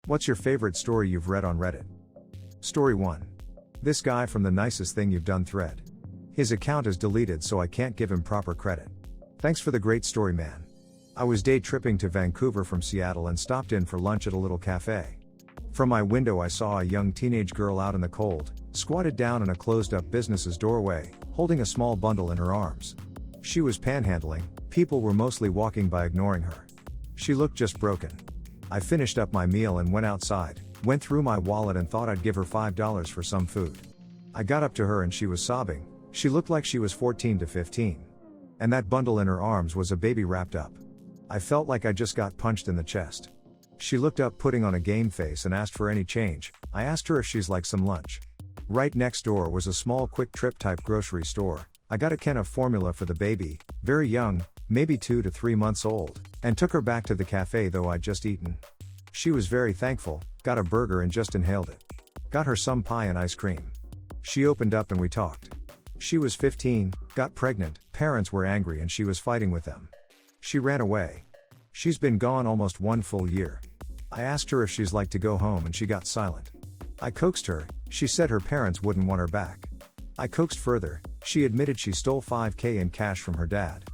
What's your favorite story you've read on Reddit? Story 1. This guy from the nicest thing you've done thread. His account is deleted so I can't give him proper credit. Thanks for the great story, man. I was day tripping to Vancouver from Seattle and stopped in for lunch at a little cafe. From my window I saw a young teenage girl out in the cold, squatted down in a closed-up business's doorway, holding a small bundle in her arms. She was panhandling, people were mostly walking by ignoring her. She looked just broken. I finished up my meal and went outside, went through my wallet and thought I'd give her $5 for some food. I got up to her and she was sobbing. She looked like she was 14 to 15. And that bundle in her arms was a baby wrapped up. I felt like I just got punched in the chest. She looked up putting on a game face and asked for any change. I asked her if she's like some lunch. Right next door was a small quick trip type grocery store. I got a can of formula for the baby, very young, maybe 2 to 3 months old, and took her back to the cafe though I'd just eaten. She was very thankful, got a burger and just inhaled it. Got her some pie and ice cream. She opened up and we talked. She was 15, got pregnant, parents were angry and she was fighting with them. She ran away. She's been gone almost 1 full year. I asked her if she's like to go home and she got silent. I coaxed her, she said her parents wouldn't want her back. I coaxed further, she admitted she stole $5,000 in cash from her dad.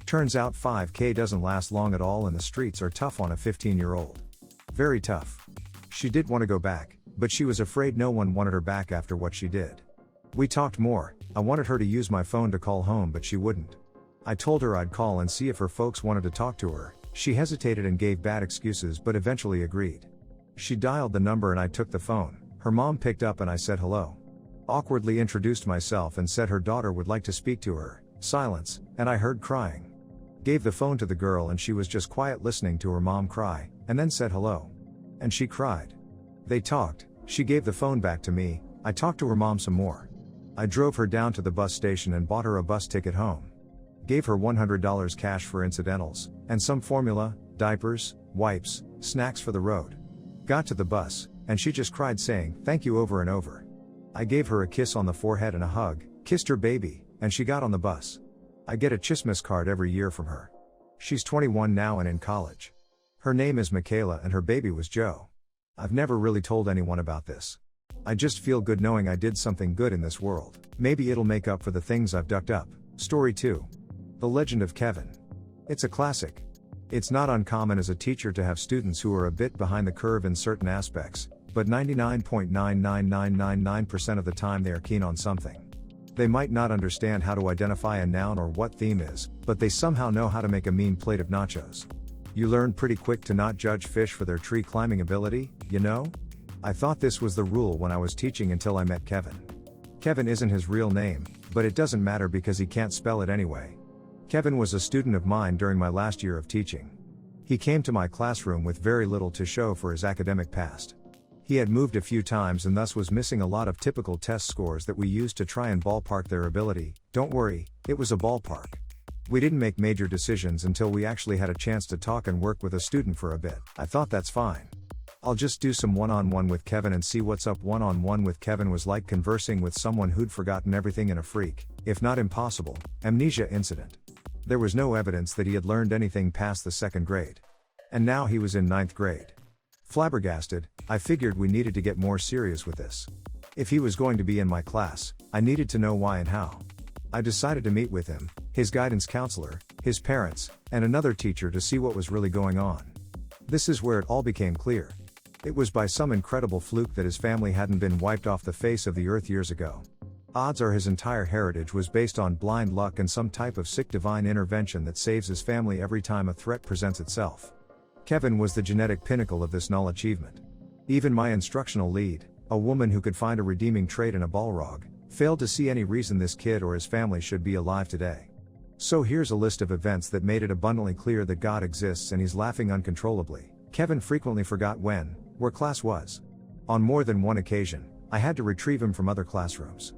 Turns out $5,000 doesn't last long at all and the streets are tough on a 15-year-old. Very tough. She did want to go back, but she was afraid no one wanted her back after what she did. We talked more. I wanted her to use my phone to call home but she wouldn't. I told her I'd call and see if her folks wanted to talk to her. She hesitated and gave bad excuses but eventually agreed. She dialed the number and I took the phone. Her mom picked up and I said hello. Awkwardly introduced myself and said her daughter would like to speak to her. Silence, and I heard crying. Gave the phone to the girl and she was just quiet listening to her mom cry, and then said hello. And she cried. They talked, she gave the phone back to me, I talked to her mom some more. I drove her down to the bus station and bought her a bus ticket home. Gave her $100 cash for incidentals, and some formula, diapers, wipes, snacks for the road. Got to the bus, and she just cried saying, "Thank you" over and over. I gave her a kiss on the forehead and a hug, kissed her baby, and she got on the bus. I get a Christmas card every year from her. She's 21 now and in college. Her name is Michaela and her baby was Joe. I've never really told anyone about this. I just feel good knowing I did something good in this world. Maybe it'll make up for the things I've ducked up. Story 2. The Legend of Kevin. It's a classic. It's not uncommon as a teacher to have students who are a bit behind the curve in certain aspects, but 99.99999% of the time they are keen on something. They might not understand how to identify a noun or what theme is, but they somehow know how to make a mean plate of nachos. You learn pretty quick to not judge fish for their tree climbing ability, you know? I thought this was the rule when I was teaching until I met Kevin. Kevin isn't his real name, but it doesn't matter because he can't spell it anyway. Kevin was a student of mine during my last year of teaching. He came to my classroom with very little to show for his academic past. He had moved a few times and thus was missing a lot of typical test scores that we used to try and ballpark their ability. Don't worry, it was a ballpark. We didn't make major decisions until we actually had a chance to talk and work with a student for a bit. I thought that's fine. I'll just do some one-on-one with Kevin and see what's up. One-on-one with Kevin was like conversing with someone who'd forgotten everything in a freak, if not impossible, amnesia incident. There was no evidence that he had learned anything past the 2nd grade. And now he was in 9th grade. Flabbergasted, I figured we needed to get more serious with this. If he was going to be in my class, I needed to know why and how. I decided to meet with him, his guidance counselor, his parents, and another teacher to see what was really going on. This is where it all became clear. It was by some incredible fluke that his family hadn't been wiped off the face of the earth years ago. Odds are his entire heritage was based on blind luck and some type of sick divine intervention that saves his family every time a threat presents itself. Kevin was the genetic pinnacle of this null achievement. Even my instructional lead, a woman who could find a redeeming trait in a Balrog, failed to see any reason this kid or his family should be alive today. So here's a list of events that made it abundantly clear that God exists and he's laughing uncontrollably. Kevin frequently forgot where class was. On more than one occasion, I had to retrieve him from other classrooms.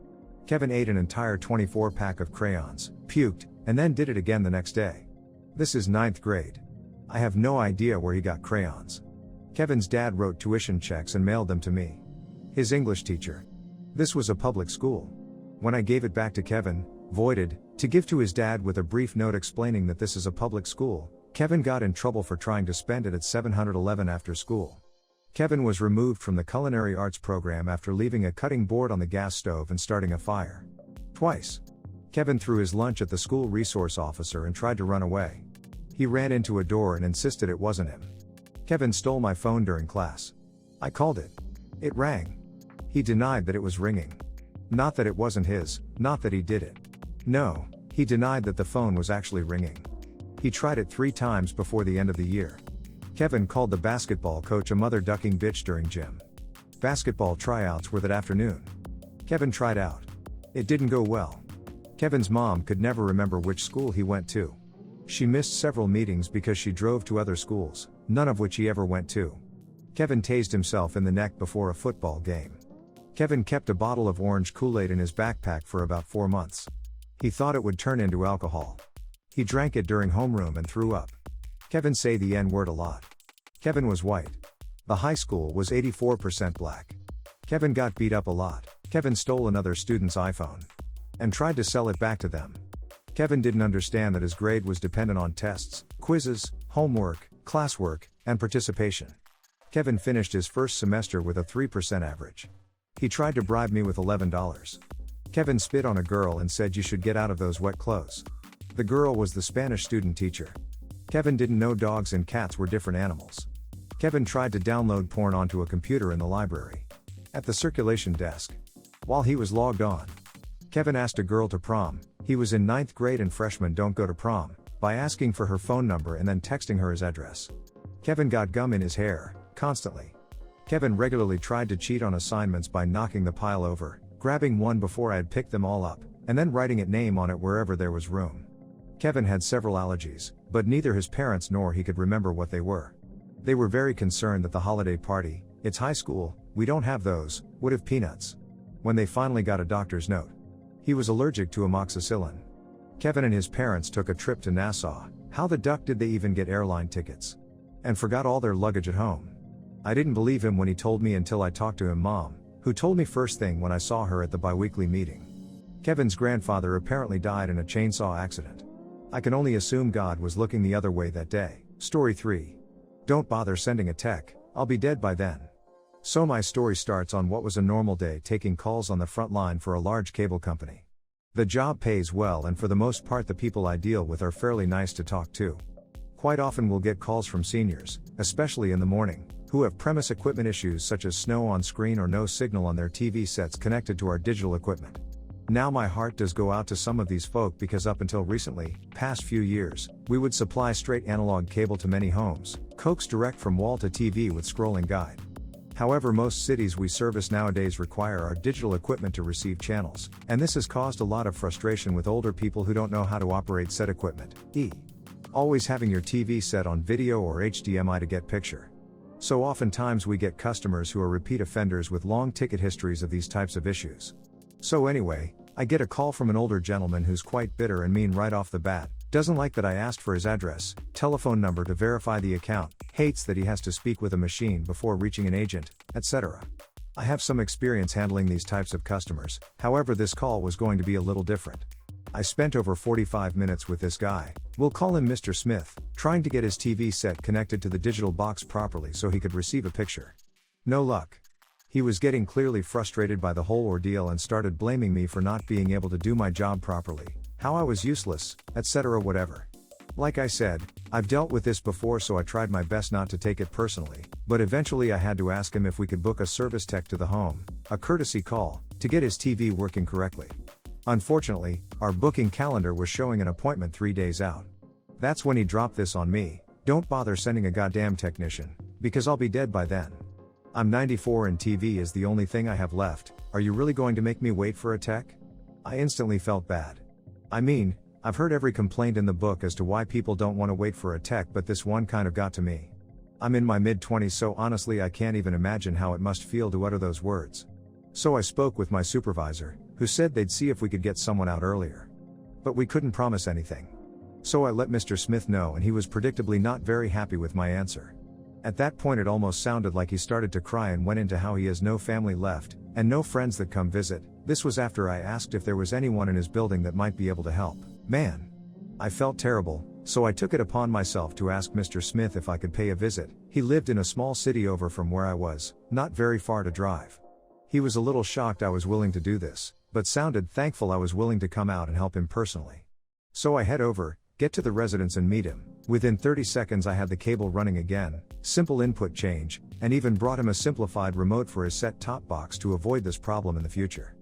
Kevin ate an entire 24-pack of crayons, puked, and then did it again the next day. This is 9th grade. I have no idea where he got crayons. Kevin's dad wrote tuition checks and mailed them to me. His English teacher. This was a public school. When I gave it back to Kevin, voided, to give to his dad with a brief note explaining that this is a public school, Kevin got in trouble for trying to spend it at 711 after school. Kevin was removed from the culinary arts program after leaving a cutting board on the gas stove and starting a fire. Twice. Kevin threw his lunch at the school resource officer and tried to run away. He ran into a door and insisted it wasn't him. Kevin stole my phone during class. I called it. It rang. He denied that it was ringing. Not that it wasn't his, not that he did it. No, he denied that the phone was actually ringing. He tried it 3 times before the end of the year. Kevin called the basketball coach a mother-ducking bitch during gym. Basketball tryouts were that afternoon. Kevin tried out. It didn't go well. Kevin's mom could never remember which school he went to. She missed several meetings because she drove to other schools, none of which he ever went to. Kevin tased himself in the neck before a football game. Kevin kept a bottle of orange Kool-Aid in his backpack for about 4 months. He thought it would turn into alcohol. He drank it during homeroom and threw up. Kevin say the N-word a lot. Kevin was white. The high school was 84% black. Kevin got beat up a lot. Kevin stole another student's iPhone and tried to sell it back to them. Kevin didn't understand that his grade was dependent on tests, quizzes, homework, classwork, and participation. Kevin finished his first semester with a 3% average. He tried to bribe me with $11. Kevin spit on a girl and said you should get out of those wet clothes. The girl was the Spanish student teacher. Kevin didn't know dogs and cats were different animals. Kevin tried to download porn onto a computer in the library. At the circulation desk. While he was logged on, Kevin asked a girl to prom. He was in 9th grade and freshmen don't go to prom, by asking for her phone number and then texting her his address. Kevin got gum in his hair, constantly. Kevin regularly tried to cheat on assignments by knocking the pile over, grabbing one before I had picked them all up, and then writing its name on it wherever there was room. Kevin had several allergies, but neither his parents nor he could remember what they were. They were very concerned that the holiday party, it's high school, we don't have those, would have peanuts. When they finally got a doctor's note. He was allergic to amoxicillin. Kevin and his parents took a trip to Nassau. How the duck did they even get airline tickets? And forgot all their luggage at home. I didn't believe him when he told me until I talked to him mom, who told me first thing when I saw her at the biweekly meeting. Kevin's grandfather apparently died in a chainsaw accident. I can only assume God was looking the other way that day. Story 3. Don't bother sending a tech, I'll be dead by then. So my story starts on what was a normal day taking calls on the front line for a large cable company. The job pays well and for the most part the people I deal with are fairly nice to talk to. Quite often we'll get calls from seniors, especially in the morning, who have premise equipment issues such as snow on screen or no signal on their TV sets connected to our digital equipment. Now my heart does go out to some of these folk because up until recently, past few years, we would supply straight analog cable to many homes, coax direct from wall to TV with scrolling guide. However, most cities we service nowadays require our digital equipment to receive channels, and this has caused a lot of frustration with older people who don't know how to operate said equipment, always having your TV set on video or HDMI to get picture. So oftentimes we get customers who are repeat offenders with long ticket histories of these types of issues. So anyway, I get a call from an older gentleman who's quite bitter and mean right off the bat, doesn't like that I asked for his address, telephone number to verify the account, hates that he has to speak with a machine before reaching an agent, etc. I have some experience handling these types of customers, however this call was going to be a little different. I spent over 45 minutes with this guy, we'll call him Mr. Smith, trying to get his TV set connected to the digital box properly so he could receive a picture. No luck. He was getting clearly frustrated by the whole ordeal and started blaming me for not being able to do my job properly, how I was useless, etc. whatever. Like I said, I've dealt with this before so I tried my best not to take it personally, but eventually I had to ask him if we could book a service tech to the home, a courtesy call, to get his TV working correctly. Unfortunately, our booking calendar was showing an appointment 3 days out. That's when he dropped this on me, don't bother sending a goddamn technician, because I'll be dead by then. I'm 94 and TV is the only thing I have left, are you really going to make me wait for a tech? I instantly felt bad. I mean, I've heard every complaint in the book as to why people don't want to wait for a tech, but this one kind of got to me. I'm in my mid-20s so honestly I can't even imagine how it must feel to utter those words. So I spoke with my supervisor, who said they'd see if we could get someone out earlier. But we couldn't promise anything. So I let Mr. Smith know and he was predictably not very happy with my answer. At that point it almost sounded like he started to cry and went into how he has no family left, and no friends that come visit. This was after I asked if there was anyone in his building that might be able to help. Man. I felt terrible, So I took it upon myself to ask Mr. Smith if I could pay a visit. He lived in a small city over from where I was, not very far to drive. He was a little shocked I was willing to do this, but sounded thankful I was willing to come out and help him personally. So I head over, get to the residence and meet him. Within 30 seconds I had the cable running again, simple input change, and even brought him a simplified remote for his set-top box to avoid this problem in the future.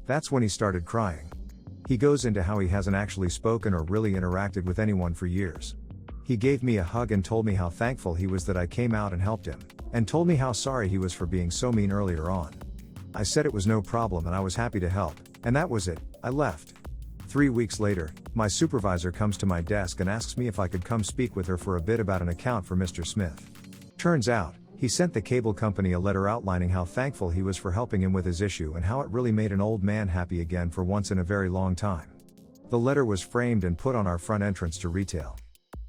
That's when he started crying. He goes into how he hasn't actually spoken or really interacted with anyone for years. He gave me a hug and told me how thankful he was that I came out and helped him, and told me how sorry he was for being so mean earlier on. I said it was no problem and I was happy to help, and that was it. I left. 3 weeks later, my supervisor comes to my desk and asks me if I could come speak with her for a bit about an account for Mr. Smith. Turns out, he sent the cable company a letter outlining how thankful he was for helping him with his issue and how it really made an old man happy again for once in a very long time. The letter was framed and put on our front entrance to retail.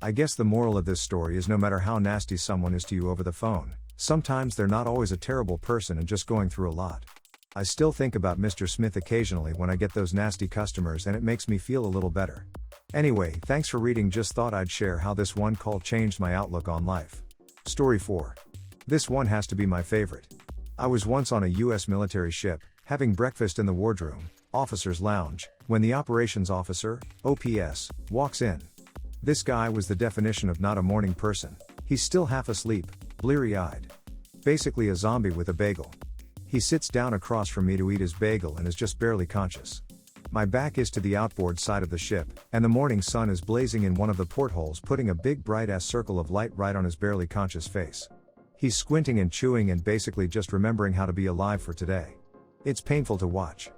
I guess the moral of this story is no matter how nasty someone is to you over the phone, sometimes they're not always a terrible person and just going through a lot. I still think about Mr. Smith occasionally when I get those nasty customers and it makes me feel a little better. Anyway, thanks for reading. Just thought I'd share how this one call changed my outlook on life. Story 4. This one has to be my favorite. I was once on a US military ship, having breakfast in the wardroom, officer's lounge, when the operations officer, OPS, walks in. This guy was the definition of not a morning person. He's still half asleep, bleary-eyed. Basically a zombie with a bagel. He sits down across from me to eat his bagel and is just barely conscious. My back is to the outboard side of the ship, and the morning sun is blazing in one of the portholes, putting a big bright-ass circle of light right on his barely conscious face. He's squinting and chewing and basically just remembering how to be alive for today. It's painful to watch.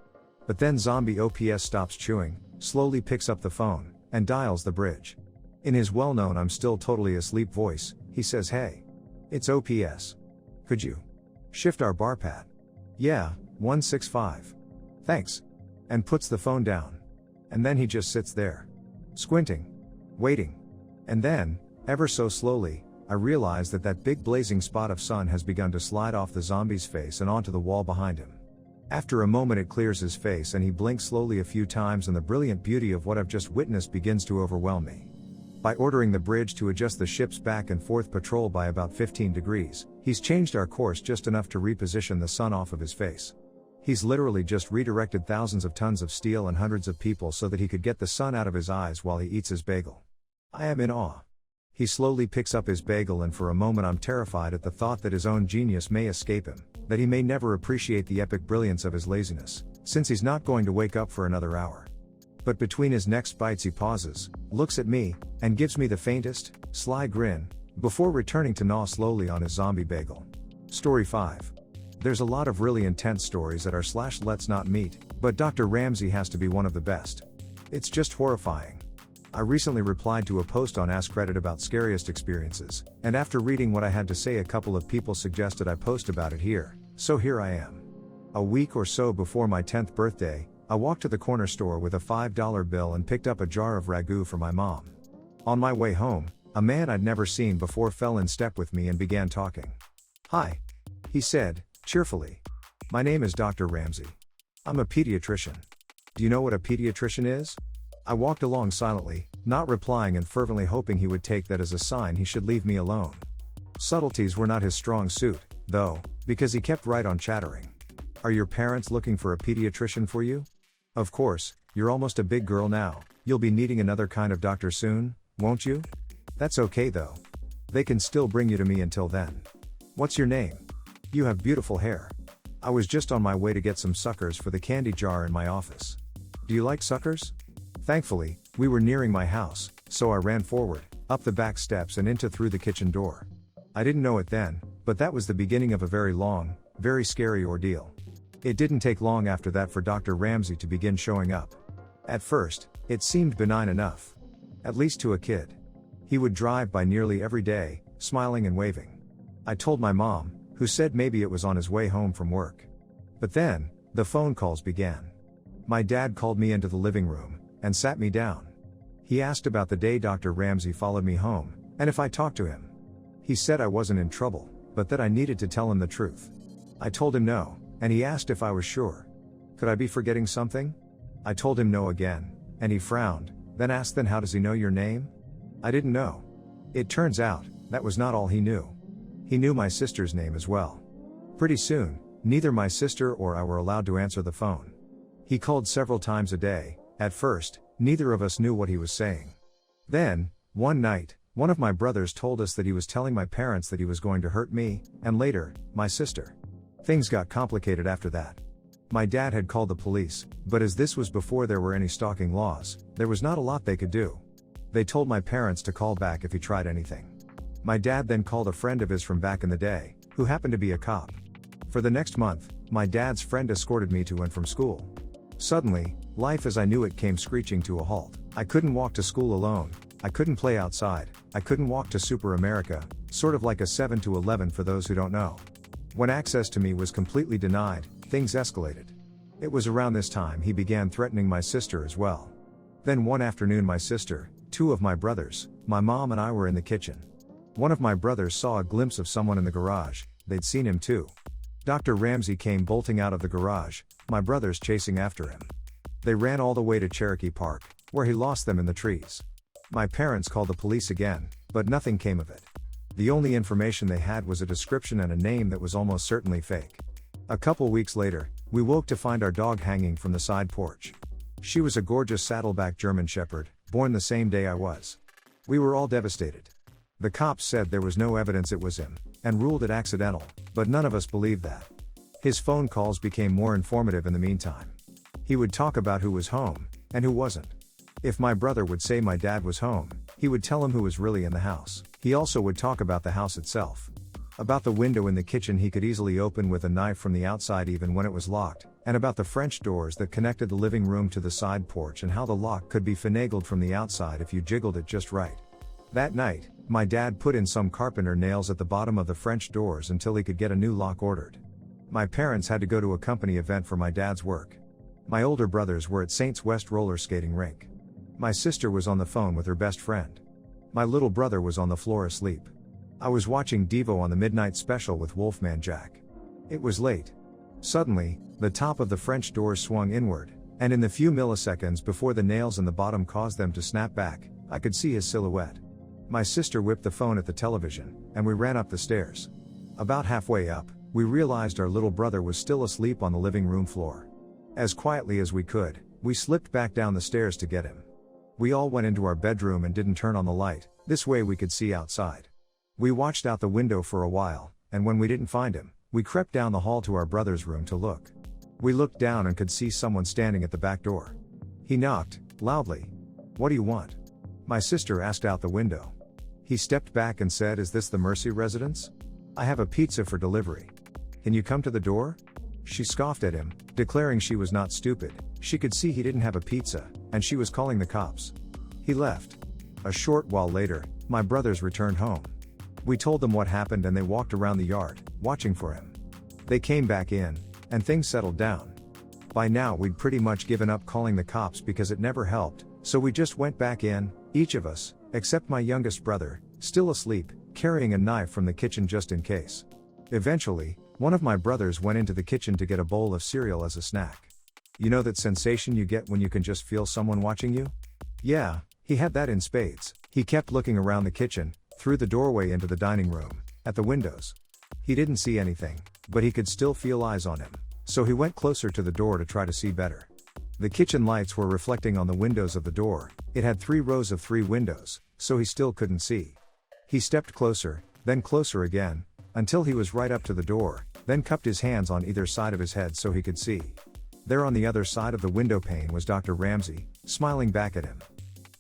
But then zombie OPS stops chewing, slowly picks up the phone, and dials the bridge. In his well-known "I'm still totally asleep" voice, he says, "Hey. It's OPS. Could you shift our bar pad?" "Yeah, 165. Thanks." And puts the phone down. And then he just sits there. Squinting. Waiting. And then, ever so slowly, I realize that that big blazing spot of sun has begun to slide off the zombie's face and onto the wall behind him. After a moment it clears his face and he blinks slowly a few times and the brilliant beauty of what I've just witnessed begins to overwhelm me. By ordering the bridge to adjust the ship's back and forth patrol by about 15 degrees, he's changed our course just enough to reposition the sun off of his face. He's literally just redirected thousands of tons of steel and hundreds of people so that he could get the sun out of his eyes while he eats his bagel. I am in awe. He slowly picks up his bagel and for a moment I'm terrified at the thought that his own genius may escape him, that he may never appreciate the epic brilliance of his laziness, since he's not going to wake up for another hour. But between his next bites he pauses, looks at me, and gives me the faintest, sly grin, before returning to gnaw slowly on his zombie bagel. Story 5. There's a lot of really intense stories at our /Let's Not Meet, but Dr. Ramsey has to be one of the best. It's just horrifying. I recently replied to a post on Ask Reddit about scariest experiences, and after reading what I had to say a couple of people suggested I post about it here, so here I am. A week or so before my 10th birthday, I walked to the corner store with a $5 bill and picked up a jar of ragu for my mom. On my way home, a man I'd never seen before fell in step with me and began talking. "Hi," he said, cheerfully. "My name is Dr. Ramsey. I'm a pediatrician. Do you know what a pediatrician is?" I walked along silently, not replying and fervently hoping he would take that as a sign he should leave me alone. Subtleties were not his strong suit, though, because he kept right on chattering. "Are your parents looking for a pediatrician for you? Of course, you're almost a big girl now, you'll be needing another kind of doctor soon, won't you? That's okay though. They can still bring you to me until then. What's your name? You have beautiful hair. I was just on my way to get some suckers for the candy jar in my office. Do you like suckers?" Thankfully, we were nearing my house, so I ran forward, up the back steps and through the kitchen door. I didn't know it then, but that was the beginning of a very long, very scary ordeal. It didn't take long after that for Dr. Ramsey to begin showing up. At first, it seemed benign enough. At least to a kid. He would drive by nearly every day, smiling and waving. I told my mom, who said maybe it was on his way home from work. But then, the phone calls began. My dad called me into the living room, and sat me down. He asked about the day Dr. Ramsey followed me home, and if I talked to him. He said I wasn't in trouble, but that I needed to tell him the truth. I told him no, and he asked if I was sure. Could I be forgetting something? I told him no again, and he frowned, then asked, "Then how does he know your name?" I didn't know. It turns out, that was not all he knew. He knew my sister's name as well. Pretty soon, neither my sister or I were allowed to answer the phone. He called several times a day. At first, neither of us knew what he was saying. Then, one night, one of my brothers told us that he was telling my parents that he was going to hurt me, and later, my sister. Things got complicated after that. My dad had called the police, but as this was before there were any stalking laws, there was not a lot they could do. They told my parents to call back if he tried anything. My dad then called a friend of his from back in the day, who happened to be a cop. For the next month, my dad's friend escorted me to and from school. Suddenly, life as I knew it came screeching to a halt. I couldn't walk to school alone, I couldn't play outside, I couldn't walk to Super America, sort of like a 7 to 11 for those who don't know. When access to me was completely denied, things escalated. It was around this time he began threatening my sister as well. Then one afternoon my sister, two of my brothers, my mom and I were in the kitchen. One of my brothers saw a glimpse of someone in the garage, they'd seen him too. Dr. Ramsey came bolting out of the garage, my brothers chasing after him. They ran all the way to Cherokee Park, where he lost them in the trees. My parents called the police again, but nothing came of it. The only information they had was a description and a name that was almost certainly fake. A couple weeks later, we woke to find our dog hanging from the side porch. She was a gorgeous saddleback German Shepherd, born the same day I was. We were all devastated. The cops said there was no evidence it was him, and ruled it accidental, but none of us believed that. His phone calls became more informative in the meantime. He would talk about who was home, and who wasn't. If my brother would say my dad was home, he would tell him who was really in the house. He also would talk about the house itself. About the window in the kitchen he could easily open with a knife from the outside even when it was locked, and about the French doors that connected the living room to the side porch and how the lock could be finagled from the outside if you jiggled it just right. That night, my dad put in some carpenter nails at the bottom of the French doors until he could get a new lock ordered. My parents had to go to a company event for my dad's work. My older brothers were at Saints West roller skating rink. My sister was on the phone with her best friend. My little brother was on the floor asleep. I was watching Devo on the midnight special with Wolfman Jack. It was late. Suddenly, the top of the French doors swung inward, and in the few milliseconds before the nails in the bottom caused them to snap back, I could see his silhouette. My sister whipped the phone at the television, and we ran up the stairs. About halfway up, we realized our little brother was still asleep on the living room floor. As quietly as we could, we slipped back down the stairs to get him. We all went into our bedroom and didn't turn on the light, this way we could see outside. We watched out the window for a while, and when we didn't find him, we crept down the hall to our brother's room to look. We looked down and could see someone standing at the back door. He knocked, loudly. "What do you want?" My sister asked out the window. He stepped back and said, "Is this the Mercy residence? I have a pizza for delivery. Can you come to the door?" She scoffed at him, declaring she was not stupid, she could see he didn't have a pizza, and she was calling the cops. He left. A short while later, my brothers returned home. We told them what happened and they walked around the yard, watching for him. They came back in, and things settled down. By now we'd pretty much given up calling the cops because it never helped, so we just went back in, each of us, except my youngest brother, still asleep, carrying a knife from the kitchen just in case. Eventually, one of my brothers went into the kitchen to get a bowl of cereal as a snack. You know that sensation you get when you can just feel someone watching you? Yeah, he had that in spades. He kept looking around the kitchen, through the doorway into the dining room, at the windows. He didn't see anything, but he could still feel eyes on him, so he went closer to the door to try to see better. The kitchen lights were reflecting on the windows of the door. It had 3 rows of 3 windows, so he still couldn't see. He stepped closer, then closer again, until he was right up to the door, then cupped his hands on either side of his head so he could see. There on the other side of the window pane was Dr. Ramsey, smiling back at him.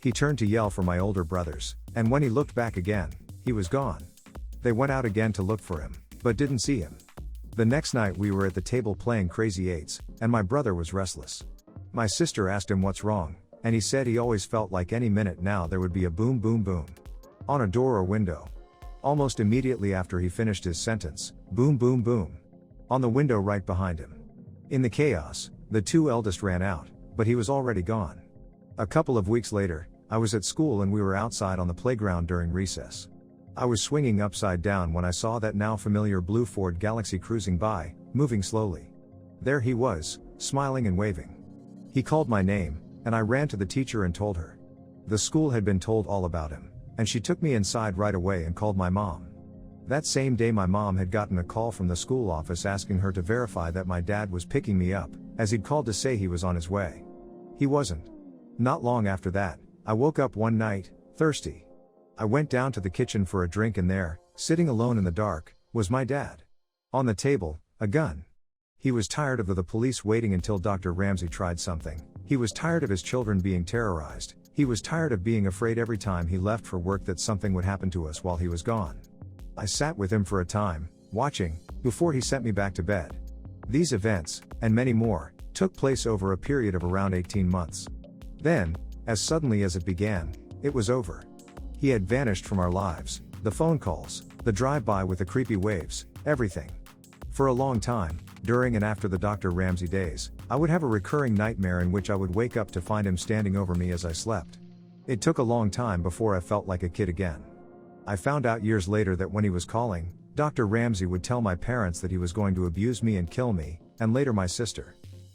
He turned to yell for my older brothers, and when he looked back again, he was gone. They went out again to look for him, but didn't see him. The next night we were at the table playing Crazy Eights, and my brother was restless. My sister asked him what's wrong, and he said he always felt like any minute now there would be a boom boom boom. On a door or window. Almost immediately after he finished his sentence, boom boom boom. On the window right behind him. In the chaos, the 2 eldest ran out, but he was already gone. A couple of weeks later, I was at school and we were outside on the playground during recess. I was swinging upside down when I saw that now familiar blue Ford Galaxy cruising by, moving slowly. There he was, smiling and waving. He called my name, and I ran to the teacher and told her. The school had been told all about him, and she took me inside right away and called my mom. That same day my mom had gotten a call from the school office asking her to verify that my dad was picking me up, as he'd called to say he was on his way. He wasn't. Not long after that, I woke up one night, thirsty. I went down to the kitchen for a drink and there, sitting alone in the dark, was my dad. On the table, a gun. He was tired of the police waiting until Dr. Ramsey tried something. He was tired of his children being terrorized. He was tired of being afraid every time he left for work that something would happen to us while he was gone. I sat with him for a time, watching, before he sent me back to bed. These events, and many more, took place over a period of around 18 months. Then, as suddenly as it began, it was over. He had vanished from our lives, the phone calls, the drive-by with the creepy waves, everything. For a long time, during and after the Dr. Ramsey days, I would have a recurring nightmare in which I would wake up to find him standing over me as I slept. It took a long time before I felt like a kid again. I found out years later that when he was calling, Dr. Ramsey would tell my parents that he was going to abuse me and kill me, and later my sister.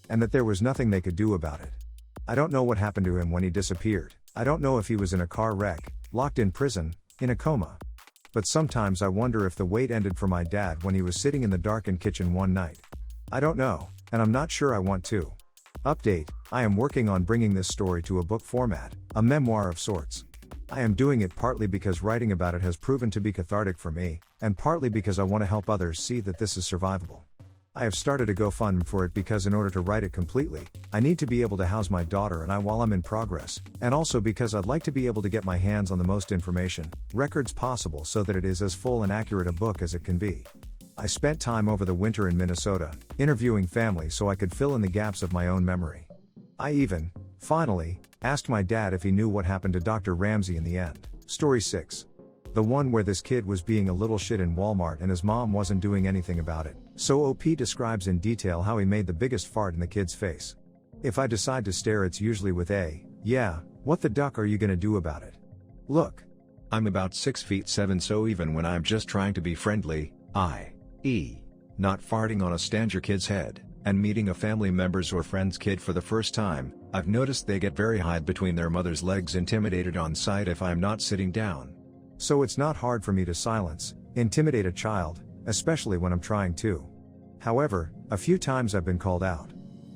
And that there was nothing they could do about it. I don't know what happened to him when he disappeared. I don't know if he was in a car wreck, locked in prison, in a coma. But sometimes I wonder if the wait ended for my dad when he was sitting in the darkened kitchen one night. I don't know, and I'm not sure I want to. Update: I am working on bringing this story to a book format, a memoir of sorts. I am doing it partly because writing about it has proven to be cathartic for me, and partly because I want to help others see that this is survivable. I have started a GoFundMe for it because in order to write it completely, I need to be able to house my daughter and I while I'm in progress, and also because I'd like to be able to get my hands on the most information, records possible so that it is as full and accurate a book as it can be. I spent time over the winter in Minnesota, interviewing family so I could fill in the gaps of my own memory. I even, finally, asked my dad if he knew what happened to Dr. Ramsey in the end. Story 6. The one where this kid was being a little shit in Walmart and his mom wasn't doing anything about it. So OP describes in detail how he made the biggest fart in the kid's face. If I decide to stare, it's usually with a, yeah, what the duck are you gonna do about it? Look. I'm about 6'7", so even when I'm just trying to be friendly, i.e., not farting on a stranger kid's head, and meeting a family member's or friend's kid for the first time, I've noticed they get very high between their mother's legs, intimidated on sight if I'm not sitting down. So it's not hard for me to silence, intimidate a child, especially when I'm trying to. However, a few times I've been called out.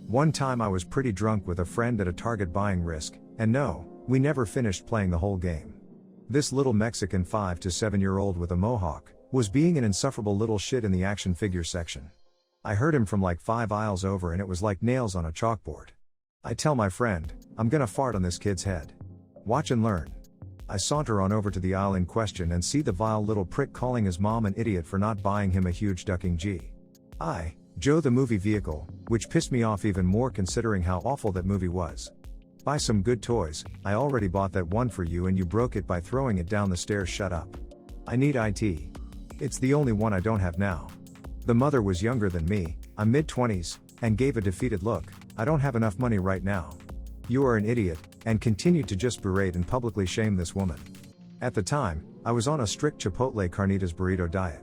One time I was pretty drunk with a friend at a Target buying Risk, and no, we never finished playing the whole game. This little Mexican 5 to 7-year-old with a mohawk was being an insufferable little shit in the action figure section. I heard him from like 5 aisles over and it was like nails on a chalkboard. I tell my friend, I'm gonna fart on this kid's head. Watch and learn. I saunter on over to the aisle in question and see the vile little prick calling his mom an idiot for not buying him a huge ducking Joe the movie vehicle, which pissed me off even more considering how awful that movie was. Buy some good toys, I already bought that one for you and you broke it by throwing it down the stairs, shut up. I need IT. It's the only one I don't have now. The mother was younger than me, I'm mid-20s, and gave a defeated look, I don't have enough money right now. You are an idiot, and continued to just berate and publicly shame this woman. At the time, I was on a strict Chipotle carnitas burrito diet.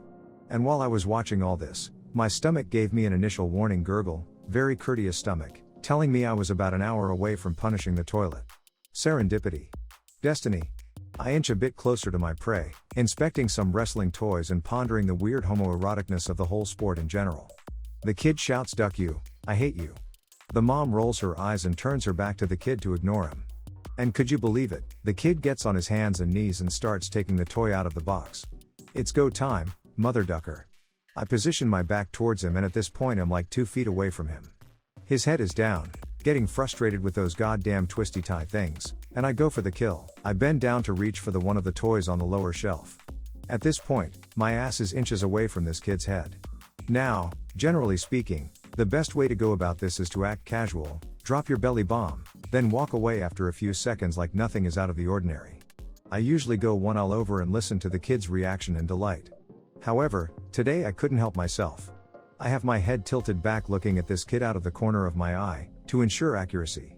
And while I was watching all this, my stomach gave me an initial warning gurgle, very courteous stomach, telling me I was about an hour away from punishing the toilet. Serendipity. Destiny. I inch a bit closer to my prey, inspecting some wrestling toys and pondering the weird homoeroticness of the whole sport in general. The kid shouts, "Duck you, I hate you." The mom rolls her eyes and turns her back to the kid to ignore him. And could you believe it, the kid gets on his hands and knees and starts taking the toy out of the box. It's go time, mother ducker. I position my back towards him and at this point I'm like 2 feet away from him. His head is down, getting frustrated with those goddamn twisty tie things, and I go for the kill. I bend down to reach for the one of the toys on the lower shelf. At this point, my ass is inches away from this kid's head. Now, generally speaking, the best way to go about this is to act casual, drop your belly bomb, then walk away after a few seconds like nothing is out of the ordinary. I usually go one all over and listen to the kid's reaction and delight. However, today I couldn't help myself. I have my head tilted back looking at this kid out of the corner of my eye, to ensure accuracy.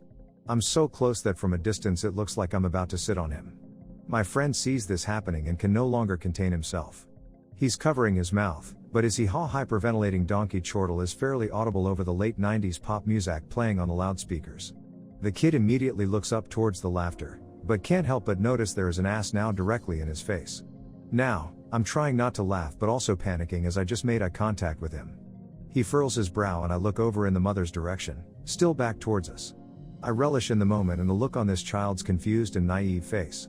I'm so close that from a distance it looks like I'm about to sit on him. My friend sees this happening and can no longer contain himself. He's covering his mouth, but his hee-haw hyperventilating donkey chortle is fairly audible over the late 90s pop music playing on the loudspeakers. The kid immediately looks up towards the laughter, but can't help but notice there is an ass now directly in his face. Now, I'm trying not to laugh but also panicking as I just made eye contact with him. He furrows his brow and I look over in the mother's direction, still back towards us. I relish in the moment and the look on this child's confused and naive face.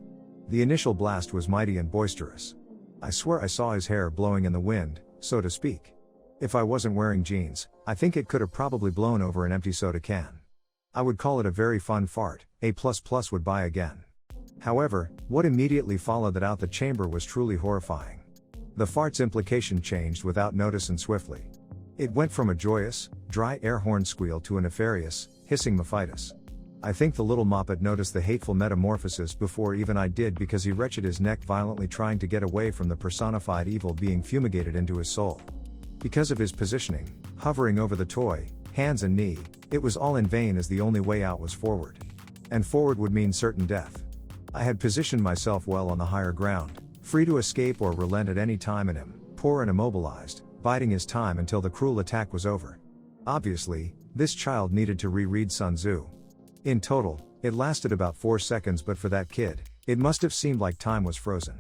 The initial blast was mighty and boisterous. I swear I saw his hair blowing in the wind, so to speak. If I wasn't wearing jeans, I think it could have probably blown over an empty soda can. I would call it a very fun fart, A++ would buy again. However, what immediately followed that out the chamber was truly horrifying. The fart's implication changed without notice and swiftly. It went from a joyous, dry air horn squeal to a nefarious, hissing mephitis. I think the little moppet noticed the hateful metamorphosis before even I did because he wrenched his neck violently trying to get away from the personified evil being fumigated into his soul. Because of his positioning, hovering over the toy, hands and knee, it was all in vain as the only way out was forward. And forward would mean certain death. I had positioned myself well on the higher ground, free to escape or relent at any time in him, poor and immobilized, biding his time until the cruel attack was over. Obviously, this child needed to reread Sun Tzu. In total, it lasted about 4 seconds, but for that kid, it must have seemed like time was frozen.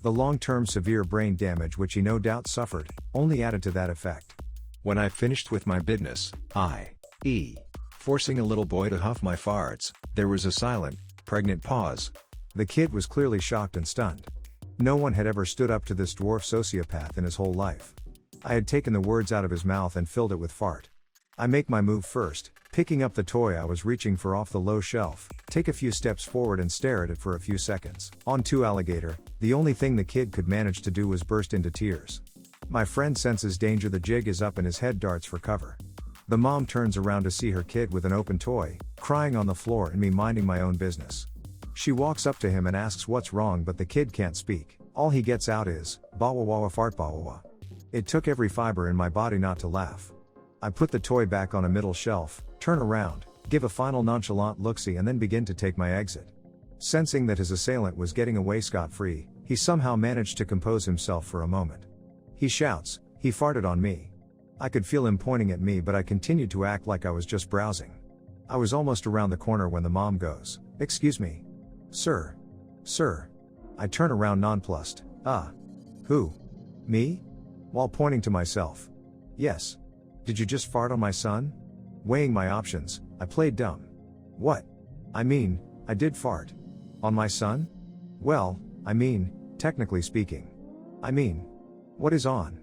The long-term severe brain damage which he no doubt suffered, only added to that effect. When I finished with my business, i.e., forcing a little boy to huff my farts, there was a silent, pregnant pause. The kid was clearly shocked and stunned. No one had ever stood up to this dwarf sociopath in his whole life. I had taken the words out of his mouth and filled it with fart. I make my move first, picking up the toy I was reaching for off the low shelf, take a few steps forward and stare at it for a few seconds. On to alligator, the only thing the kid could manage to do was burst into tears. My friend senses danger, the jig is up and his head darts for cover. The mom turns around to see her kid with an open toy, crying on the floor and me minding my own business. She walks up to him and asks what's wrong, but the kid can't speak. All he gets out is, "Bawawawa fart bawawa." It took every fiber in my body not to laugh. I put the toy back on a middle shelf, turn around, give a final nonchalant look-see and then begin to take my exit. Sensing that his assailant was getting away scot-free, he somehow managed to compose himself for a moment. He shouts, "He farted on me." I could feel him pointing at me, but I continued to act like I was just browsing. I was almost around the corner when the mom goes, "Excuse me. Sir. Sir." I turn around nonplussed. Who? Me? While pointing to myself. Yes. Did you just fart on my son? Weighing my options, I played dumb. What? I mean, I did fart. On my son? Well, I mean, technically speaking. I mean, what is on?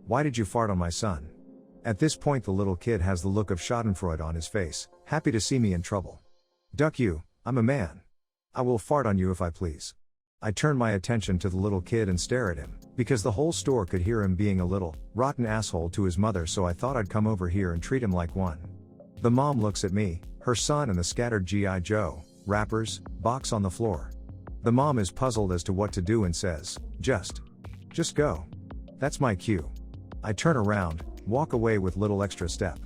Why did you fart on my son? At this point the little kid has the look of schadenfreude on his face, happy to see me in trouble. Duck you, I'm a man. I will fart on you if I please. I turn my attention to the little kid and stare at him, because the whole store could hear him being a little, rotten asshole to his mother, so I thought I'd come over here and treat him like one. The mom looks at me, her son and the scattered G.I. Joe, wrappers, box on the floor. The mom is puzzled as to what to do and says, just go. That's my cue. I turn around, walk away with little extra step.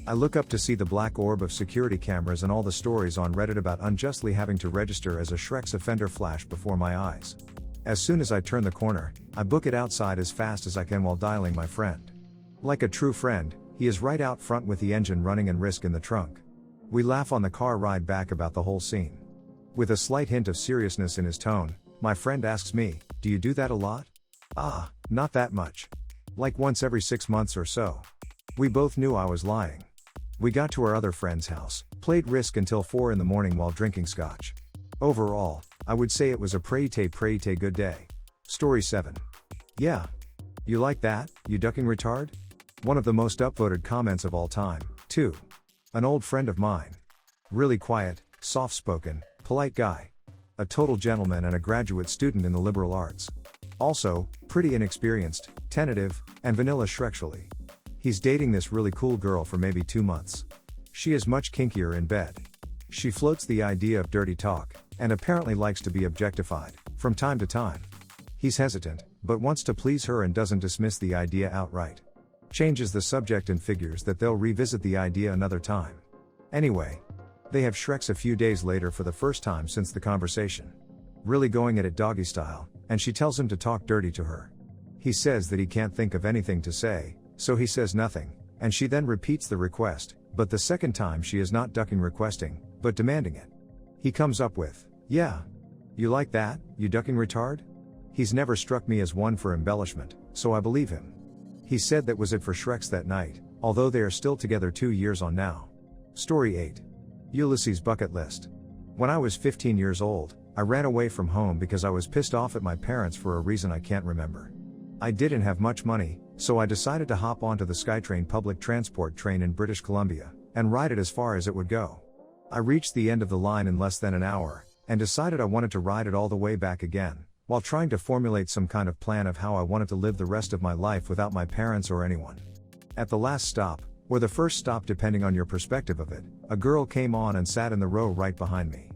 I look up to see the black orb of security cameras and all the stories on Reddit about unjustly having to register as a Shrek's offender flash before my eyes. As soon as I turn the corner, I book it outside as fast as I can while dialing my friend. Like a true friend, he is right out front with the engine running and Risk in the trunk. We laugh on the car ride back about the whole scene. With a slight hint of seriousness in his tone, my friend asks me, "Do you do that a lot?" Not that much. Like once every 6 months or so. We both knew I was lying. We got to our other friend's house, played Risk until 4 in the morning while drinking scotch. Overall, I would say it was a pretty good day. Story 7. Yeah. You like that, you ducking retard? One of the most upvoted comments of all time, too. An old friend of mine. Really quiet, soft-spoken, polite guy. A total gentleman and a graduate student in the liberal arts. Also, pretty inexperienced, tentative, and vanilla Shreksually. He's dating this really cool girl for maybe 2 months. She is much kinkier in bed. She floats the idea of dirty talk, and apparently likes to be objectified, from time to time. He's hesitant, but wants to please her and doesn't dismiss the idea outright. Changes the subject and figures that they'll revisit the idea another time. Anyway, they have Shreks a few days later for the first time since the conversation. Really going at it doggy style, and she tells him to talk dirty to her. He says that he can't think of anything to say, so he says nothing, and she then repeats the request, but the second time she is not ducking requesting, but demanding it. He comes up with, Yeah. You like that, you ducking retard? He's never struck me as one for embellishment, so I believe him. He said that was it for Shreks that night, although they are still together 2 years on now. Story 8. Ulysses' bucket list. When I was 15 years old, I ran away from home because I was pissed off at my parents for a reason I can't remember. I didn't have much money, so I decided to hop onto the SkyTrain public transport train in British Columbia, and ride it as far as it would go. I reached the end of the line in less than an hour, and decided I wanted to ride it all the way back again, while trying to formulate some kind of plan of how I wanted to live the rest of my life without my parents or anyone. At the last stop, or the first stop depending on your perspective of it, a girl came on and sat in the row right behind me.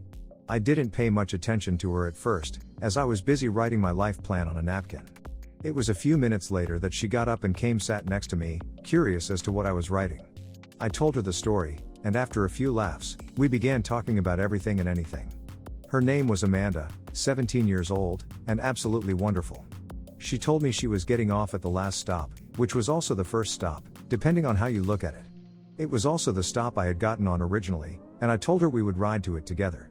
I didn't pay much attention to her at first, as I was busy writing my life plan on a napkin. It was a few minutes later that she got up and came sat next to me, curious as to what I was writing. I told her the story, and after a few laughs, we began talking about everything and anything. Her name was Amanda, 17 years old, and absolutely wonderful. She told me she was getting off at the last stop, which was also the first stop, depending on how you look at it. It was also the stop I had gotten on originally, and I told her we would ride to it together.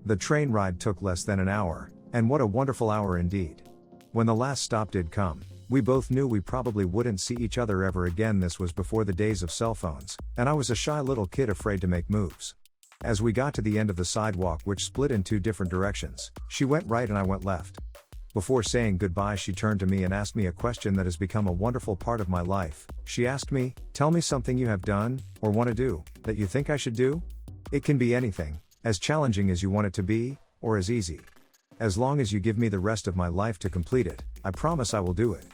The train ride took less than an hour, and what a wonderful hour indeed. When the last stop did come, we both knew we probably wouldn't see each other ever again. This was before the days of cell phones, and I was a shy little kid afraid to make moves. As we got to the end of the sidewalk, which split in 2 different directions, she went right and I went left. Before saying goodbye, she turned to me and asked me a question that has become a wonderful part of my life. She asked me, "Tell me something you have done, or want to do, that you think I should do?" It can be anything, as challenging as you want it to be, or as easy. As long as you give me the rest of my life to complete it, I promise I will do it.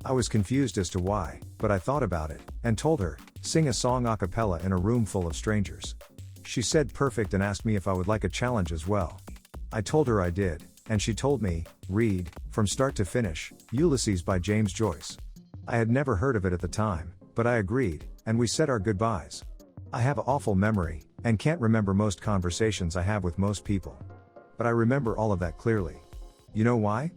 I was confused as to why, but I thought about it, and told her, "Sing a song a cappella in a room full of strangers." She said perfect and asked me if I would like a challenge as well. I told her I did, and she told me, "Read, from start to finish, Ulysses by James Joyce." I had never heard of it at the time, but I agreed, and we said our goodbyes. I have an awful memory, and can't remember most conversations I have with most people. But I remember all of that clearly. You know why?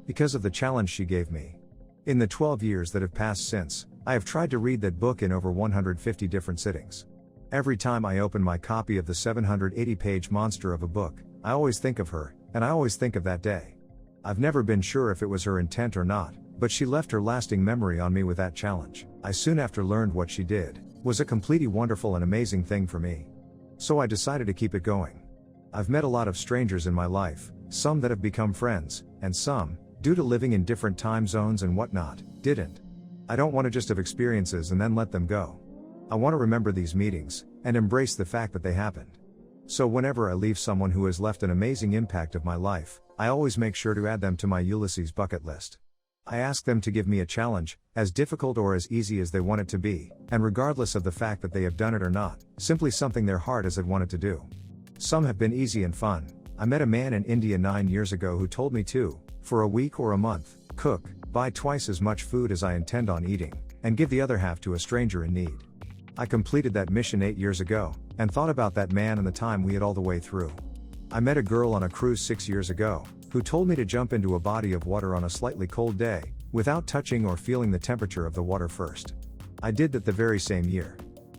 Because of the challenge she gave me. In the 12 years that have passed since, I have tried to read that book in over 150 different sittings. Every time I open my copy of the 780-page monster of a book, I always think of her, and I always think of that day. I've never been sure if it was her intent or not, but she left her lasting memory on me with that challenge. I soon after learned what she did was a completely wonderful and amazing thing for me. So I decided to keep it going. I've met a lot of strangers in my life, some that have become friends, and some, due to living in different time zones and whatnot, didn't. I don't want to just have experiences and then let them go. I want to remember these meetings, and embrace the fact that they happened. So whenever I leave someone who has left an amazing impact of my life, I always make sure to add them to my Ulysses bucket list. I ask them to give me a challenge, as difficult or as easy as they want it to be, and regardless of the fact that they have done it or not, simply something their heart has wanted to do. Some have been easy and fun. I met a man in India 9 years ago who told me to, for a week or a month, cook, buy twice as much food as I intend on eating, and give the other half to a stranger in need. I completed that mission 8 years ago, and thought about that man and the time we had all the way through. I met a girl on a cruise 6 years ago, who told me to jump into a body of water on a slightly cold day, without touching or feeling the temperature of the water first. I did that the very same year.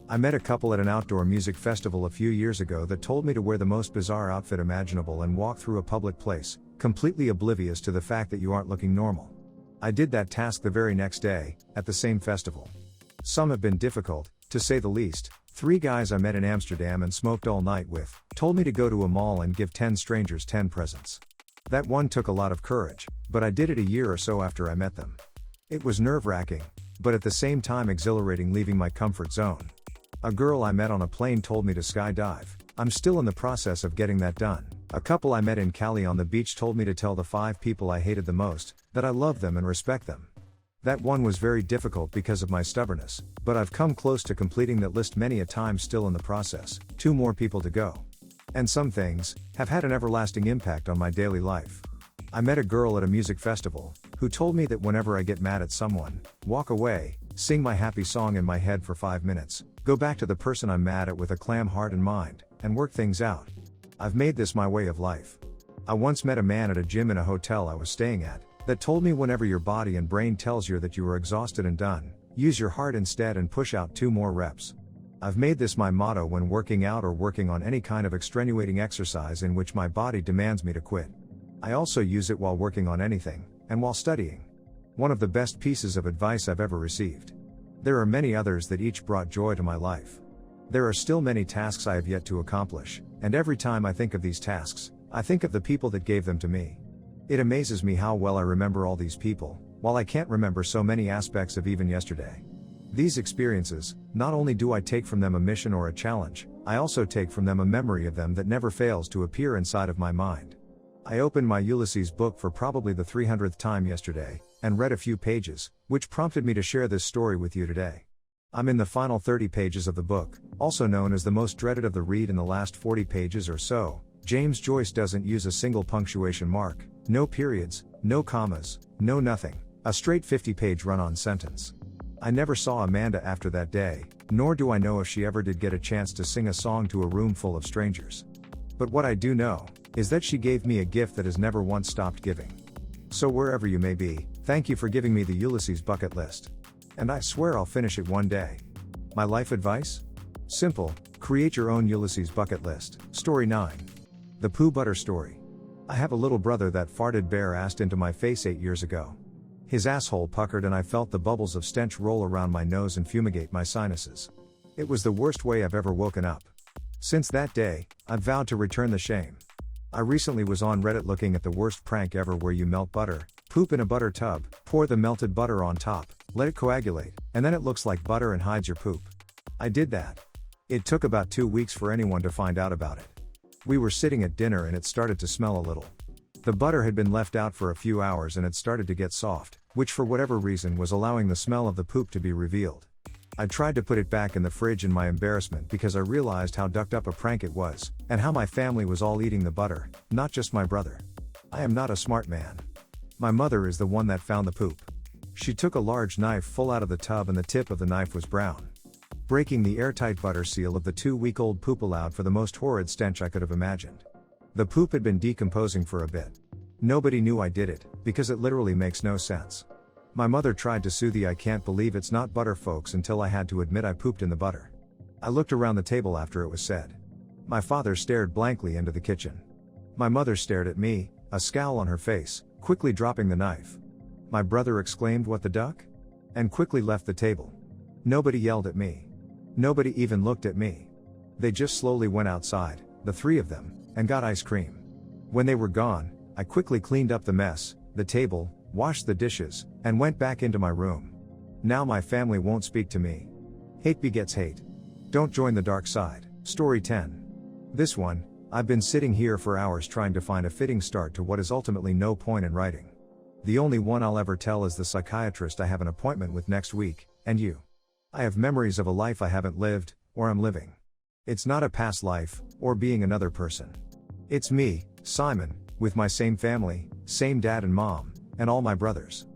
I met a couple at an outdoor music festival a few years ago that told me to wear the most bizarre outfit imaginable and walk through a public place, completely oblivious to the fact that you aren't looking normal. I did that task the very next day, at the same festival. Some have been difficult, to say the least. 3 guys I met in Amsterdam and smoked all night with, told me to go to a mall and give 10 strangers 10 presents. That one took a lot of courage, but I did it a year or so after I met them. It was nerve-wracking, but at the same time exhilarating, leaving my comfort zone. A girl I met on a plane told me to skydive. I'm still in the process of getting that done. A couple I met in Cali on the beach told me to tell the 5 people I hated the most, that I love them and respect them. That one was very difficult because of my stubbornness, but I've come close to completing that list many a time, still in the process. 2 more people to go. And some things have had an everlasting impact on my daily life. I met a girl at a music festival, who told me that whenever I get mad at someone, walk away, sing my happy song in my head for 5 minutes, go back to the person I'm mad at with a calm heart and mind, and work things out. I've made this my way of life. I once met a man at a gym in a hotel I was staying at, that told me whenever your body and brain tells you that you are exhausted and done, use your heart instead and push out 2 more reps. I've made this my motto when working out or working on any kind of extenuating exercise in which my body demands me to quit. I also use it while working on anything, and while studying. One of the best pieces of advice I've ever received. There are many others that each brought joy to my life. There are still many tasks I have yet to accomplish, and every time I think of these tasks, I think of the people that gave them to me. It amazes me how well I remember all these people, while I can't remember so many aspects of even yesterday. These experiences, not only do I take from them a mission or a challenge, I also take from them a memory of them that never fails to appear inside of my mind. I opened my Ulysses book for probably the 300th time yesterday, and read a few pages, which prompted me to share this story with you today. I'm in the final 30 pages of the book, also known as the most dreaded of the read in the last 40 pages or so. James Joyce doesn't use a single punctuation mark, no periods, no commas, no nothing, a straight 50-page run-on sentence. I never saw Amanda after that day, nor do I know if she ever did get a chance to sing a song to a room full of strangers. But what I do know, is that she gave me a gift that has never once stopped giving. So wherever you may be, thank you for giving me the Ulysses bucket list. And I swear I'll finish it one day. My life advice? Simple, create your own Ulysses bucket list. Story 9. The Poo Butter Story. I have a little brother that farted bare-assed into my face 8 years ago. His asshole puckered and I felt the bubbles of stench roll around my nose and fumigate my sinuses. It was the worst way I've ever woken up. Since that day, I've vowed to return the shame. I recently was on Reddit looking at the worst prank ever, where you melt butter, poop in a butter tub, pour the melted butter on top, let it coagulate, and then it looks like butter and hides your poop. I did that. It took about 2 weeks for anyone to find out about it. We were sitting at dinner and it started to smell a little. The butter had been left out for a few hours and it started to get soft, which for whatever reason was allowing the smell of the poop to be revealed. I tried to put it back in the fridge in my embarrassment because I realized how ducked up a prank it was, and how my family was all eating the butter, not just my brother. I am not a smart man. My mother is the one that found the poop. She took a large knife full out of the tub and the tip of the knife was brown. Breaking the airtight butter seal of the 2-week-old poop allowed for the most horrid stench I could have imagined. The poop had been decomposing for a bit. Nobody knew I did it, because it literally makes no sense. My mother tried to sue the "I can't believe it's not butter" folks until I had to admit I pooped in the butter. I looked around the table after it was said. My father stared blankly into the kitchen. My mother stared at me, a scowl on her face, quickly dropping the knife. My brother exclaimed, "What the duck?" and quickly left the table. Nobody yelled at me. Nobody even looked at me. They just slowly went outside, the three of them, and got ice cream. When they were gone, I quickly cleaned up the mess, the table, washed the dishes, and went back into my room. Now my family won't speak to me. Hate begets hate. Don't join the dark side. Story 10. This one, I've been sitting here for hours trying to find a fitting start to what is ultimately no point in writing. The only one I'll ever tell is the psychiatrist I have an appointment with next week, and you. I have memories of a life I haven't lived, or am living. It's not a past life, or being another person. It's me, Simon, with my same family, same dad and mom, and all my brothers.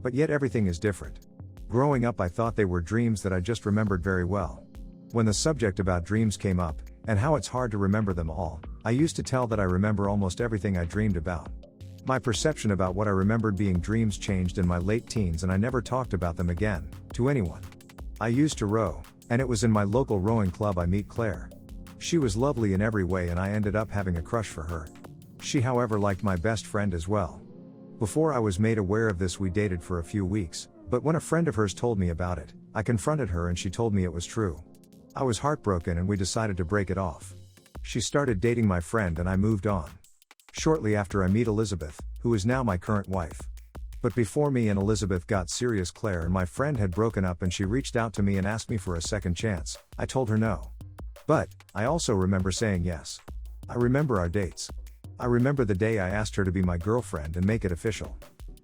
But yet everything is different. Growing up I thought they were dreams that I just remembered very well. When the subject about dreams came up, and how it's hard to remember them all, I used to tell that I remember almost everything I dreamed about. My perception about what I remembered being dreams changed in my late teens and I never talked about them again, to anyone. I used to row, and it was in my local rowing club I met Claire. She was lovely in every way and I ended up having a crush for her. She however liked my best friend as well. Before I was made aware of this we dated for a few weeks, but when a friend of hers told me about it, I confronted her and she told me it was true. I was heartbroken and we decided to break it off. She started dating my friend and I moved on. Shortly after I met Elizabeth, who is now my current wife. But before me and Elizabeth got serious, Claire and my friend had broken up and she reached out to me and asked me for a second chance. I told her no. But, I also remember saying yes. I remember our dates. I remember the day I asked her to be my girlfriend and make it official.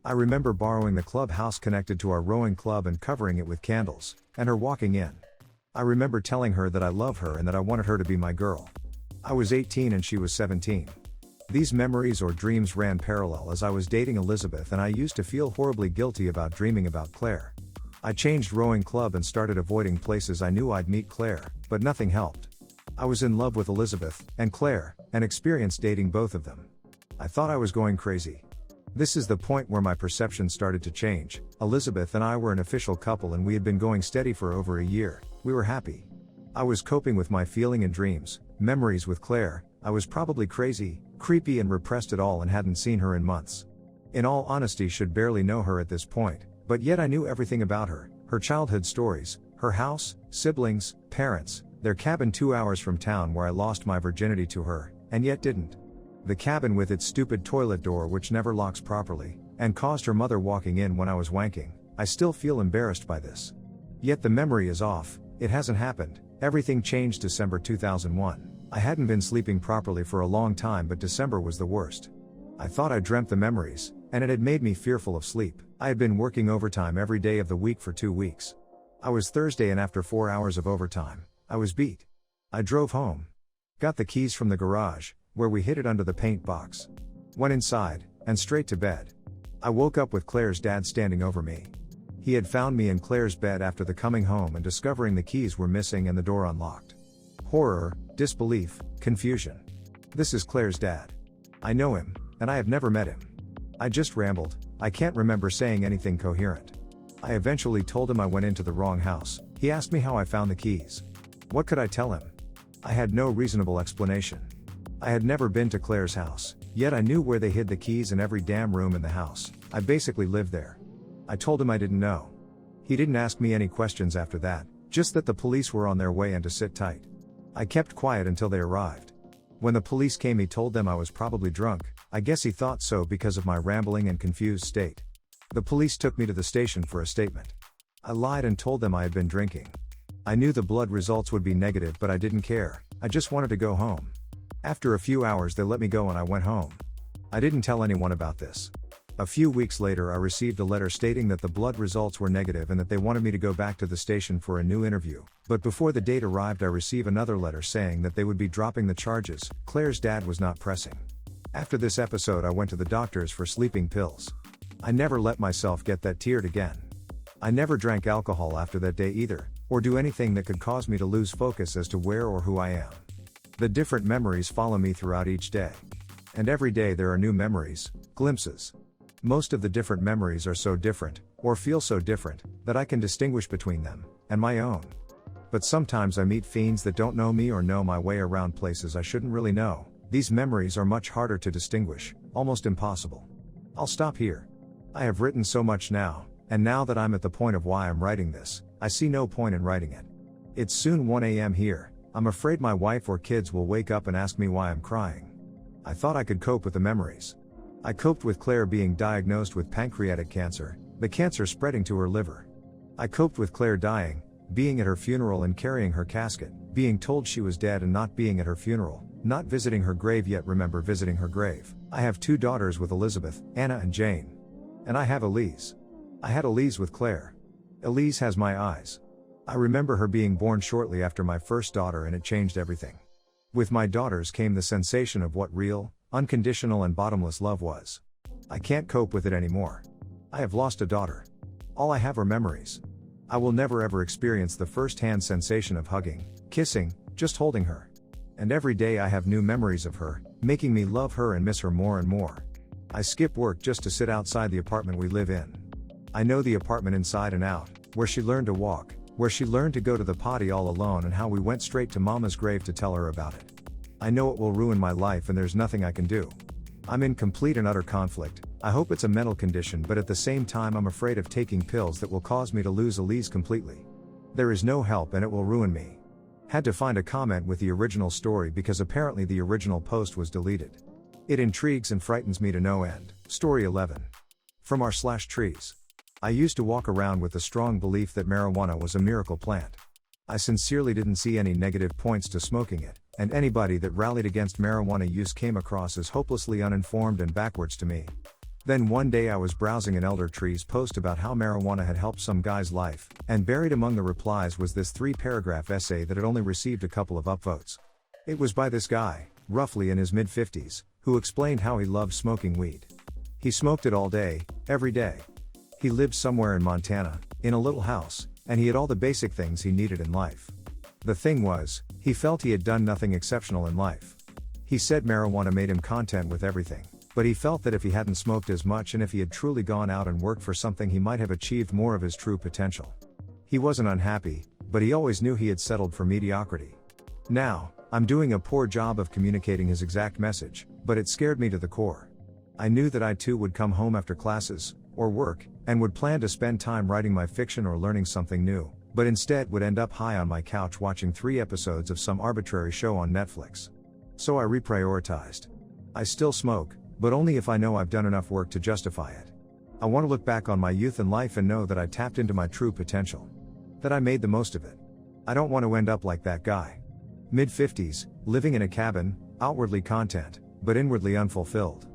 I remember borrowing the clubhouse connected to our rowing club and covering it with candles, and her walking in. I remember telling her that I love her and that I wanted her to be my girl. I was 18 and she was 17. These memories or dreams ran parallel as I was dating Elizabeth and I used to feel horribly guilty about dreaming about Claire. I changed rowing club and started avoiding places I knew I'd meet Claire, but nothing helped. I was in love with Elizabeth and Claire, and experienced dating both of them. I thought I was going crazy. This is the point where my perception started to change. Elizabeth and I were an official couple and we had been going steady for over a year. We were happy. I was coping with my feeling and dreams, memories with Claire. I was probably crazy, creepy and repressed it all and hadn't seen her in months. In all honesty, should barely know her at this point, but yet I knew everything about her, her childhood stories, her house, siblings, parents, their cabin 2 hours from town where I lost my virginity to her, and yet didn't. The cabin with its stupid toilet door which never locks properly, and caused her mother walking in when I was wanking. I still feel embarrassed by this. Yet the memory is off, it hasn't happened. Everything changed December 2001. I hadn't been sleeping properly for a long time, but December was the worst. I thought I dreamt the memories, and it had made me fearful of sleep. I had been working overtime every day of the week for 2 weeks. I was Thursday, and after 4 hours of overtime, I was beat. I drove home. Got the keys from the garage, where we hid it under the paint box. Went inside, and straight to bed. I woke up with Claire's dad standing over me. He had found me in Claire's bed after the coming home and discovering the keys were missing and the door unlocked. Horror, disbelief, confusion. This is Claire's dad. I know him, and I have never met him. I just rambled. I can't remember saying anything coherent. I eventually told him I went into the wrong house. He asked me how I found the keys. What could I tell him? I had no reasonable explanation. I had never been to Claire's house, yet I knew where they hid the keys in every damn room in the house. I basically lived there. I told him I didn't know. He didn't ask me any questions after that, just that the police were on their way and to sit tight. I kept quiet until they arrived. When the police came, he told them I was probably drunk. I guess he thought so because of my rambling and confused state. The police took me to the station for a statement. I lied and told them I had been drinking. I knew the blood results would be negative, but I didn't care. I just wanted to go home. After a few hours they let me go and I went home. I didn't tell anyone about this. A few weeks later I received a letter stating that the blood results were negative and that they wanted me to go back to the station for a new interview. But before the date arrived I received another letter saying that they would be dropping the charges. Claire's dad was not pressing. After this episode I went to the doctors for sleeping pills. I never let myself get that tiered again. I never drank alcohol after that day either, or do anything that could cause me to lose focus as to where or who I am. The different memories follow me throughout each day. And every day there are new memories, glimpses. Most of the different memories are so different, or feel so different, that I can distinguish between them, and my own. But sometimes I meet fiends that don't know me or know my way around places I shouldn't really know. These memories are much harder to distinguish, almost impossible. I'll stop here. I have written so much now, and now that I'm at the point of why I'm writing this, I see no point in writing it. It's soon 1 a.m. here. I'm afraid my wife or kids will wake up and ask me why I'm crying. I thought I could cope with the memories. I coped with Claire being diagnosed with pancreatic cancer, the cancer spreading to her liver. I coped with Claire dying, being at her funeral and carrying her casket, being told she was dead and not being at her funeral, not visiting her grave yet remember visiting her grave. I have 2 daughters with Elizabeth, Anna and Jane. And I have Elise. I had Elise with Claire. Elise has my eyes. I remember her being born shortly after my first daughter and it changed everything. With my daughters came the sensation of what real, unconditional and bottomless love was. I can't cope with it anymore. I have lost a daughter. All I have are memories. I will never ever experience the first-hand sensation of hugging, kissing, just holding her. And every day I have new memories of her, making me love her and miss her more and more. I skip work just to sit outside the apartment we live in. I know the apartment inside and out, where she learned to walk, where she learned to go to the potty all alone and how we went straight to Mama's grave to tell her about it. I know it will ruin my life and there's nothing I can do. I'm in complete and utter conflict. I hope it's a mental condition, but at the same time I'm afraid of taking pills that will cause me to lose Elise completely. There is no help and it will ruin me. Had to find a comment with the original story because apparently the original post was deleted. It intrigues and frightens me to no end. Story 11. From r/trees. I used to walk around with the strong belief that marijuana was a miracle plant. I sincerely didn't see any negative points to smoking it, and anybody that rallied against marijuana use came across as hopelessly uninformed and backwards to me. Then one day I was browsing an elder tree's post about how marijuana had helped some guy's life, and buried among the replies was this 3-paragraph essay that had only received a couple of upvotes. It was by this guy, roughly in his mid-50s, who explained how he loved smoking weed. He smoked it all day, every day. He lived somewhere in Montana, in a little house, and he had all the basic things he needed in life. The thing was, he felt he had done nothing exceptional in life. He said marijuana made him content with everything, but he felt that if he hadn't smoked as much and if he had truly gone out and worked for something he might have achieved more of his true potential. He wasn't unhappy, but he always knew he had settled for mediocrity. Now, I'm doing a poor job of communicating his exact message, but it scared me to the core. I knew that I too would come home after classes, or work, and would plan to spend time writing my fiction or learning something new, but instead would end up high on my couch watching 3 episodes of some arbitrary show on Netflix. So I reprioritized. I still smoke, but only if I know I've done enough work to justify it. I want to look back on my youth and life and know that I tapped into my true potential. That I made the most of it. I don't want to end up like that guy. Mid-50s, living in a cabin, outwardly content, but inwardly unfulfilled.